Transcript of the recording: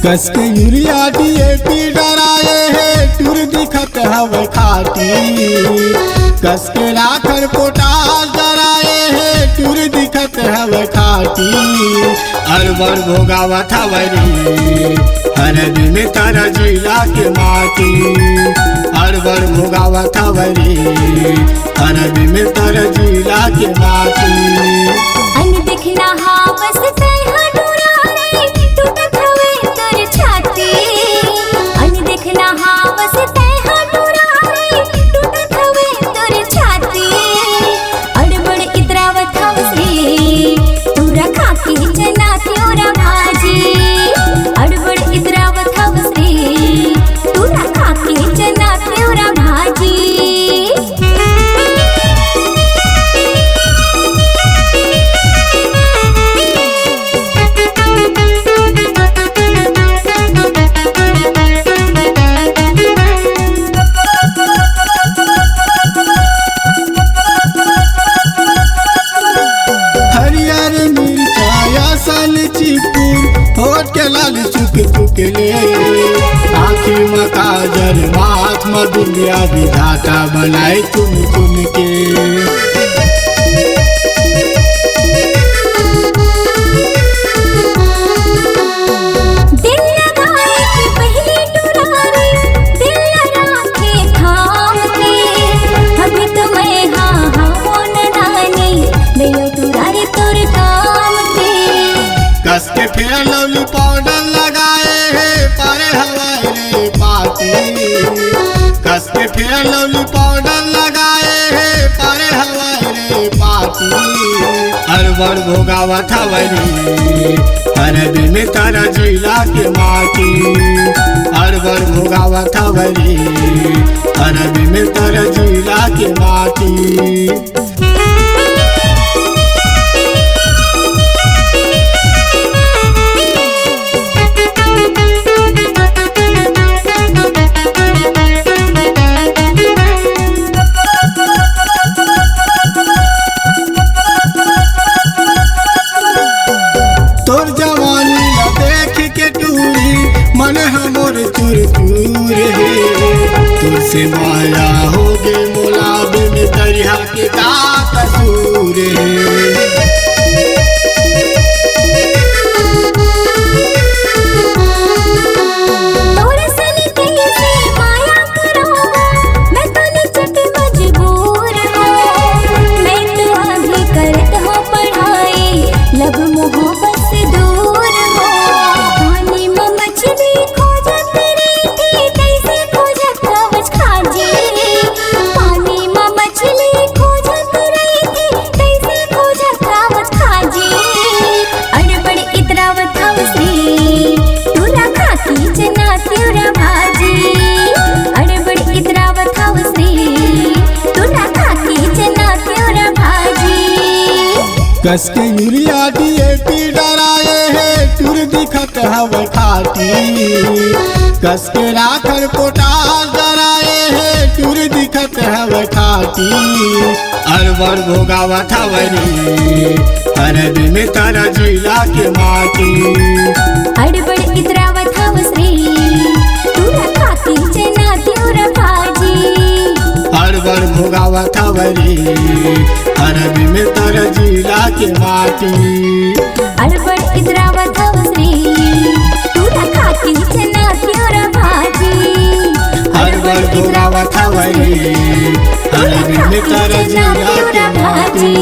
कस के urea DAP डराए है टूर दिखत हवे खाटी। कस के राखर पोटास डराए है टूर दिखत हवे खाटी। अरबर भोगावत हवरी हर दिन तारा जिला के माटी। अरबर भोगावत हवरी हर दिन तारा जिला के माटी। अन दिखना हावस तैहा डुराए टूटत हवे तोर छाती। अन दिखना हावस तैहा डुराए टूटत हवे तोर छाती। अड़बड़ इतरावत हवसे तोरा खाके चना त्योरा भाजी। अड़बड़ इतरावत हवसे तोरा खाके चना त्योरा भाजी। होठ के लाल चुक चुक ले आँखी में काजल माथ में दुनिया विधाता बनाए चुन चुन के। कस के फिर लवली पाउडर लगाए है पारे हवाई रे पाती। कस के फिर लवली पाउडर लगाए है पारे हवाई रे पाती। अरबर भोगावत हवरी हर दिन तारा जिला के माटी। अरबर भोगावत हवरी हर दिन तारा जिला के माटी। तोर जवानी ला देख के टूरी मन हमर चूर चूर है। तुझसे माया हो गे मोलाब में दरिया के का कसूर है। कस के यूरिया DAP डराए है टूर दिखत हवे खाटी। कस के राखर पोटास डराए है टूर दिखत हवे खाटी। अरबर भोगावत हवरी हर दिन तारा जिला के माटी। अड़बड़ इतरावत हवसे तोरा खाके चना त्योरा भाजी। अरबर भोगावत हवरी हर दिन तारा जिला के माटी। अड़बड़ इतरावत हवसे तोरा खाके चना त्योरा भाजी। अरबर भोगावत हवरी हर दिन तारा जिला के माटी।